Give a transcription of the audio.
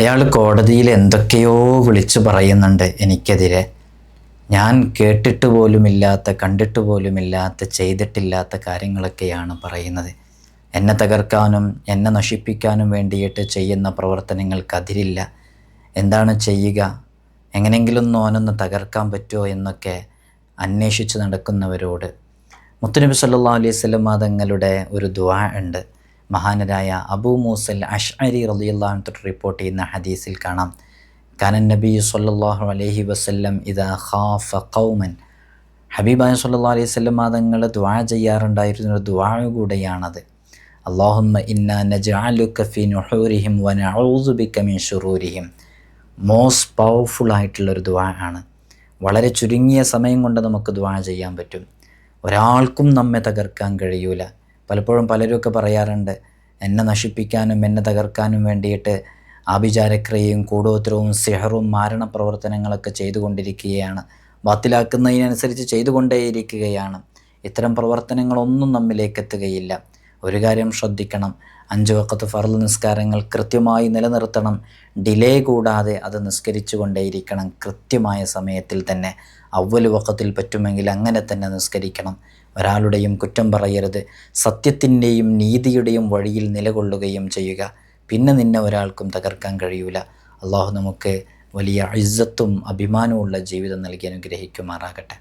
അയാൾ കോടതിയിൽ എന്തൊക്കെയോ വിളിച്ചു പറയുന്നുണ്ട് എനിക്കെതിരെ. ഞാൻ കേട്ടിട്ട് പോലുമില്ലാത്ത, കണ്ടിട്ട് പോലുമില്ലാത്ത, ചെയ്തിട്ടില്ലാത്ത കാര്യങ്ങളൊക്കെയാണ് പറയുന്നത്. എന്നെ തകർക്കാനും എന്നെ നശിപ്പിക്കാനും വേണ്ടിയിട്ട് ചെയ്യുന്ന പ്രവർത്തനങ്ങൾക്കതിരില്ല. എന്താണ് ചെയ്യുക, എങ്ങനെയെങ്കിലും ഓനൊന്ന് തകർക്കാൻ പറ്റുമോ എന്നൊക്കെ അന്വേഷിച്ച് നടക്കുന്നവരോട് മുത്തുനബി സല്ലല്ലാഹു അലൈഹി വസല്ലം തങ്ങളുടെ ഒരു ദുആ ഉണ്ട്. മഹാനരായ അബൂ മൂസൽ അശ്അരി റളിയല്ലാഹു അൻഹു റിപ്പോർട്ട് ചെയ്യുന്ന ഹദീസിൽ കാണാം, കാനൻ നബി സല്ലല്ലാഹു അലൈഹി വസല്ലം ഇദാ ഖാഫ ഖൗമൻ, ഹബീബായ സല്ലല്ലാഹു അലൈഹി വസല്ലം തങ്ങൾ ദുആ ചെയ്യാറുണ്ടായിരുന്ന ഒരു ദുആ കൂടെയാണത്. അല്ലാഹുമ്മ ഇന്നാ നജ്അലുക ഫീ നുഹൂരിഹിം വ നഊദു ബിക മിൻ ശുറൂരിഹിം. മോസ്റ്റ് പവർഫുൾ ആയിട്ടുള്ളൊരു ദുആ ആണ്. വളരെ ചുരുങ്ങിയ സമയം കൊണ്ട് നമുക്ക് ദുആ ചെയ്യാൻ പറ്റും. ഒരാൾക്കും നമ്മെ തകർക്കാൻ കഴിയൂല. പലപ്പോഴും പലരുമൊക്കെ പറയാറുണ്ട്, എന്നെ നശിപ്പിക്കാനും എന്നെ തകർക്കാനും വേണ്ടിയിട്ട് ആഭിചാരക്രിയയും കൂടോത്രവും സിഹറും മാരണ പ്രവർത്തനങ്ങളൊക്കെ ചെയ്തുകൊണ്ടിരിക്കുകയാണ്, ബാത്തിലാക്കുന്നതിനനുസരിച്ച് ചെയ്തുകൊണ്ടേയിരിക്കുകയാണ്. ഇത്തരം പ്രവർത്തനങ്ങളൊന്നും നമ്മിലേക്ക് എത്തുകയില്ല. ഒരു കാര്യം ശ്രദ്ധിക്കണം, 5 വഖത്ത് ഫർള് നിസ്കാരങ്ങൾ കൃത്യമായി നിലനിർത്തണം. ഡിലേ കൂടാതെ അത് നിസ്കരിച്ചു കൊണ്ടേയിരിക്കണം. കൃത്യമായ സമയത്തിൽ തന്നെ അവ്വൽ വഖത്തിൽ പറ്റുമെങ്കിൽ അങ്ങനെ തന്നെ നിസ്കരിക്കണം. ഒരാളുടെയും കുറ്റം പറയരുത്. സത്യത്തിൻ്റെയും നീതിയുടെയും വഴിയിൽ നിലകൊള്ളുകയും ചെയ്യുക. പിന്നെ നിന്നെ ഒരാൾക്കും തകർക്കാൻ കഴിയൂല. അള്ളാഹു നമുക്ക് വലിയ ഇസ്സത്തും അഭിമാനവും ഉള്ള ജീവിതം നൽകി അനുഗ്രഹിക്കുമാറാകട്ടെ.